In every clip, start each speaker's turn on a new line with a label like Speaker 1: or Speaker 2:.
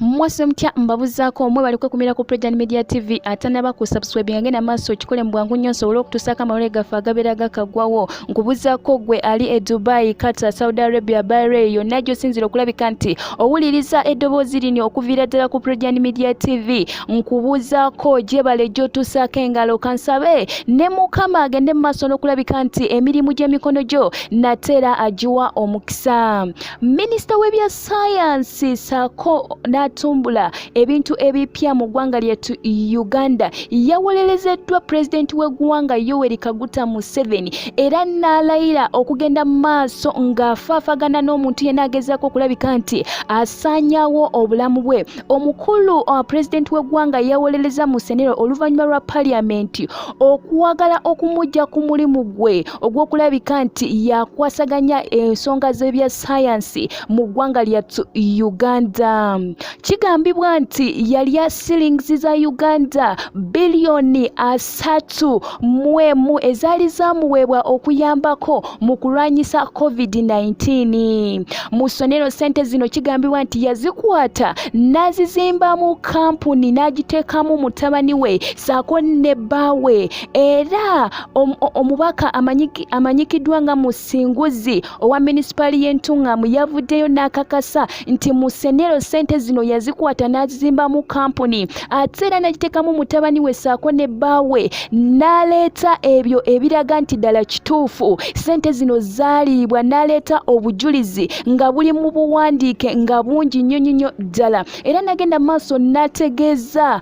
Speaker 1: Mwase mtya mbabuzaako omwe bali kwekumira ku President Media TV atanaba ku subscribe ngena maaso kikole mbwangu nnyo nsobola okutusaka amawulire gaffe agabeera gakagwawo nkubuzaako gwe ali e Dubai, Qatar, Saudi Arabia, Bahrain yonna gy'osinzira okulabika nti owuliriza eddoboozi lino okuviira ddala ku President Media TV nkubuzaako gyebale gy'otusaako engalo kansabe ne Mukama agende mu maaso n'okulabika nti emirimu gy'emikono gyo nateera agiwa omukisa. Minisita w'ebya science saako n'atumbula ebintu ebipya mu ggwanga lyettu Uganda yawolerezeddwa Pulezidenti w'eggwanga Yoweri Kaguta Museveni era n'alayira okugenda mu maaso ng'afaafagana n'omuntu yenna agezaako okulabika nti asaanyaawo obulamu bwe. Omukulu Pulezidenti w'eggwanga yawolereza mu Senero oluvannyuma lwa Paliamenti okuwagala okumujja ku mulimu gwe ogw'okulabika nti yakwasaganya ensonga z'ebya sayansi mu ggwanga lyettu Uganda. Kigambibwa nti yali asiringisi za Uganda bilioni 3.1 ezaali zaamuweebwa okuyambako mu kulwanyisa COVID-19. Mu ssomero ssente zino kigambibwa nti yazikwata n'azizimbamu kampuni n'agiteekamu mutabani we saako ne bbaawe era omubaka amanyikiddwa nga musinguzi owa munisipaali y'Entungamu yavuddeyo n'akakasa nti mu Senero ssente zino yazikwata n'azizimbamu kampuni ate era n'agiteekamu mutabani we saako ne bbaawe n'aleeta ebyo ebiraga nti ddala kituufu ssente zino zaalibwa n'aleeta obujulizi nga buli mu buwandiike nga bungi nnyo ddala era n'agenda maaso n'ategeeza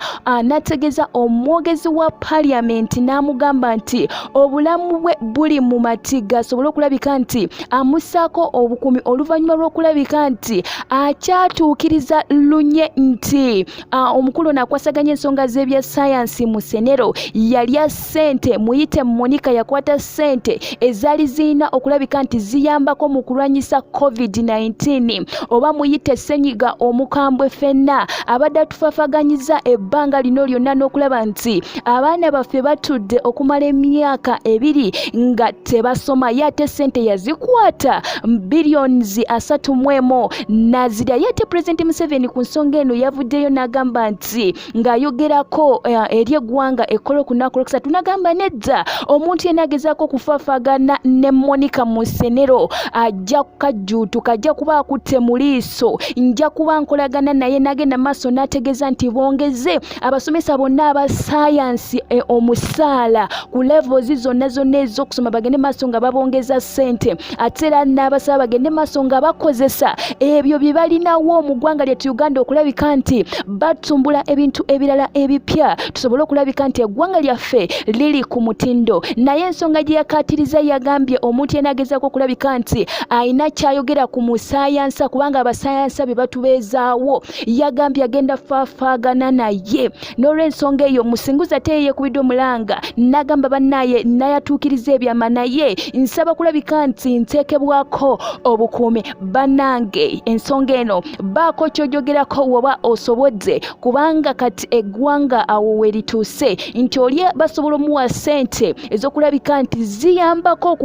Speaker 1: omwogezi wa Paliamenti n'amugamba nti obulamu bwe buli mu matiga asobole okulabika nti amusaako obukuumi oluvannyuma lw'okulabika nti akyatuukiriza lunye nti omukulu n'akwasaganya ensonga z'ebya sayansi mu Senero yalya ssente muyite Monica yakwata ssente ezaali zirina okulabika nti ziyambako mu kulwanyisa COVID-19 oba muyite ssenyiga omukambwe ffenna abadde atufaafaganyiza ebbanga lino lyonna n'okulaba nti abaana baffe batudde okumala emyaka 2 nga tebasoma ye ate ssente yazikwata bilioni 3.1 nazirya ye ate Pulezidenti Museveni ku nsonga eno yavuddeyo n'agamba nti ng'ayogerako eri eggwanga ekkolo ku nnaku lwokusatu n'agamba nedda omuntu yenna agezaako okufaafagana ne Monica mu Senero ajja kukajjuutuka ajja kuba akutte mu liiso nja kuba nkolagana naye n'agenda maaso n'ategeeza nti bongeze abasomesa bonna aba sayansi omusaala ku levels zonna ez'okusoma bagende maaso nga babongeza ssente ate era n'abasaba bagende maaso nga bakozesa ebyo bye balinawo mu ggwanga lyettu Uganda okulabika nti batumbula ebintu ebirala ebipya tusobole okulabika nti eggwanga lyaffe liri ku mutindo. Naye ensonga gye yakaatiriza yagambye omuntu yenna agezaako okulabika nti ayina kyayogera ku musayansa kubanga abasayansa be batubeezaawo yagambye agenda faafaagana naye n'olw'ensonga eyo musinguzi ate yeekubiddwe omulanga n'agamba bannaaye n'ayatuukiriza ebyama naye nsaba kulabika nti nteekebwako obukuumi bannange ensonga eno baako ky'ojogerako woba osobodde kubanga kati eggwanga awo werituuse nti oli basobola omuwa ssente ez'okulabika nti ziyambako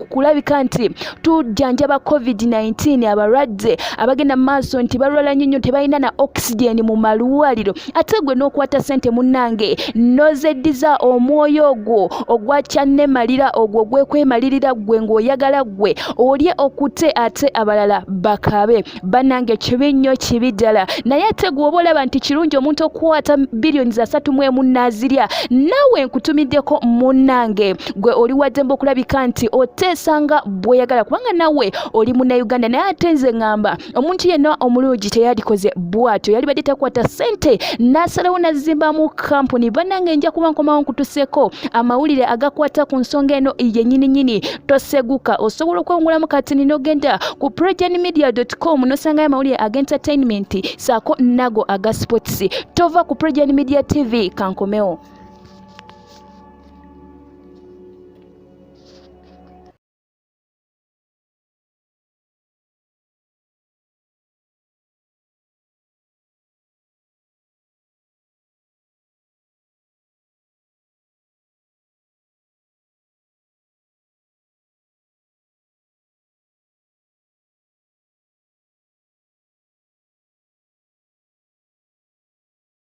Speaker 1: kulabika nti tujjanjaba COVID-19 abalwadde abagenda mu maaso nti balwala nnyo tebalina na oxygen mu malwaliro ate gwe n'okwata ssente munnange nozeddiza omwoyo ogwo ogwa kyannemalira ogwo gwekwemalirira gwe ng'oyagala gwe olye okutte ate abalala bakabe bannange kibi nnyo kibi ddala naye ate gwe oba olaba nti kirungi omuntu okukwata bilioni 3.1 n'azirya naawe nkutumiddeko munnange gwe oli waddembe okulabika nti oteesanga bw'oyagala kubanga nawe oli munnayuganda naye ate nze ŋŋamba omuntu yenna omulungi teyalikoze bw'atyo yali badde takwata ssente n'asalawo n'azizimbamu kampuni bannange nja kuba nkomawo nkutuseeko amawulire agakwata ku nsonga eno yennyininyini toseguka osobola okwewungulamu katini n'ogenda ku PresidentMedia.com n'osangayo amawulire ag'entertainment saako nago aga sports tova ku President Media TV kankomewo.